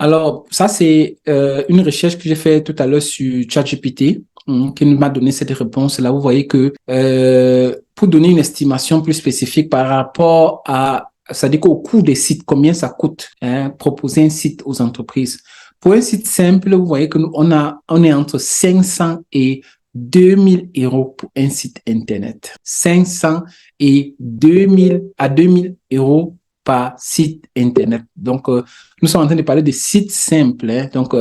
Alors, ça, c'est une recherche que j'ai faite tout à l'heure sur ChatGPT, qui m'a donné cette réponse. Là, vous voyez que pour donner une estimation plus spécifique par rapport à, c'est-à-dire qu'au coût des sites, combien ça coûte, proposer un site aux entreprises. Pour un site simple, vous voyez que on est entre 500 et 2 000 € pour un site Internet. 500 et 2 000 € par site Internet. Donc, nous sommes en train de parler de sites simples. Hein. Donc,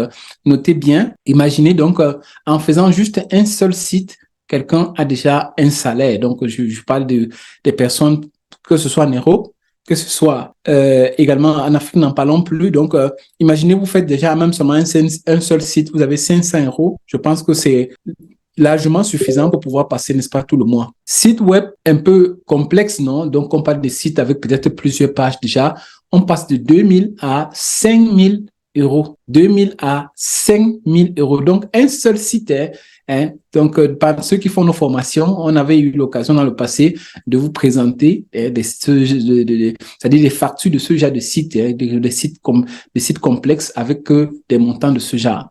notez bien, imaginez donc, en faisant juste un seul site, quelqu'un a déjà un salaire. Donc, je parle des personnes, que ce soit en Europe, que ce soit également en Afrique, n'en parlons plus. Donc, imaginez, vous faites déjà même seulement un seul site, vous avez 500 €. Je pense que c'est largement suffisant pour pouvoir passer, n'est-ce pas, tout le mois. Site web un peu complexe, non? Donc, on parle de sites avec peut-être plusieurs pages déjà. On passe de 2 000 à 5 000 €. 2 000 à 5 000 €. Donc, un seul site, hein. Donc, par ceux qui font nos formations, on avait eu l'occasion dans le passé de vous présenter c'est-à-dire des factures de ce genre de sites, des sites complexes avec des montants de ce genre.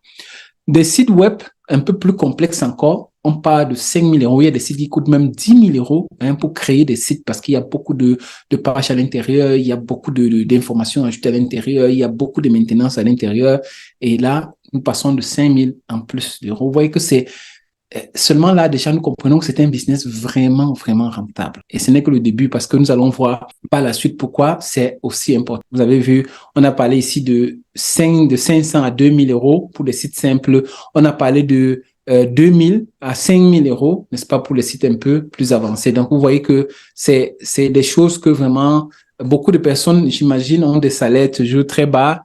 Des sites web un peu plus complexes encore, on parle de 5 000 €. Il y a des sites qui coûtent même 10 000 € pour créer des sites parce qu'il y a beaucoup de pages à l'intérieur, il y a beaucoup d'informations ajoutées à l'intérieur, il y a beaucoup de maintenance à l'intérieur. Et là, nous passons de 5 000 en plus d'euros. Vous voyez que c'est seulement là, déjà, nous comprenons que c'est un business vraiment, vraiment rentable. Et ce n'est que le début parce que nous allons voir par la suite pourquoi c'est aussi important. Vous avez vu, on a parlé ici de 500 à 2 000 € pour les sites simples. On a parlé de 2 000 à 5 000 €, n'est-ce pas, pour les sites un peu plus avancés. Donc, vous voyez que c'est des choses que vraiment beaucoup de personnes, j'imagine, ont des salaires toujours très bas.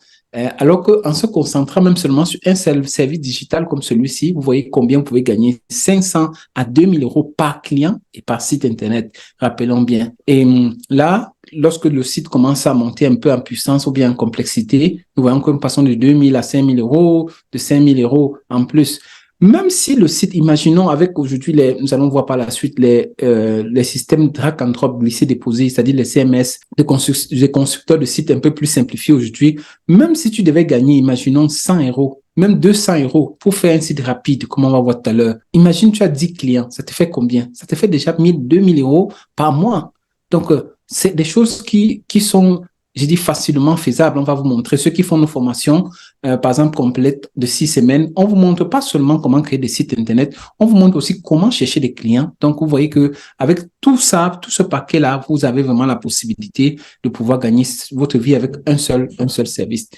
Alors qu'en se concentrant même seulement sur un seul service digital comme celui-ci, vous voyez combien vous pouvez gagner 500 à 2 000 € par client et par site Internet, rappelons bien. Et là, lorsque le site commence à monter un peu en puissance ou bien en complexité, nous voyons que nous passons de 2 000 à 5 000 €, de 5 000 € en plus. Même si le site, imaginons avec aujourd'hui, nous allons voir par la suite les systèmes drag and drop, glisser-déposer, c'est-à-dire les CMS, des constructeurs de sites un peu plus simplifiés aujourd'hui, même si tu devais gagner, imaginons 100 €, même 200 € pour faire un site rapide, comme on va voir tout à l'heure. Imagine, tu as 10 clients, ça te fait combien? Ça te fait déjà 1 000, 2 000 € par mois. Donc, c'est des choses qui sont, j'ai dit, facilement faisables. On va vous montrer. Ceux qui font nos formations, par exemple, complètes de 6 semaines, on vous montre pas seulement comment créer des sites Internet, on vous montre aussi comment chercher des clients. Donc, vous voyez que avec tout ça, tout ce paquet-là, vous avez vraiment la possibilité de pouvoir gagner votre vie avec un seul service.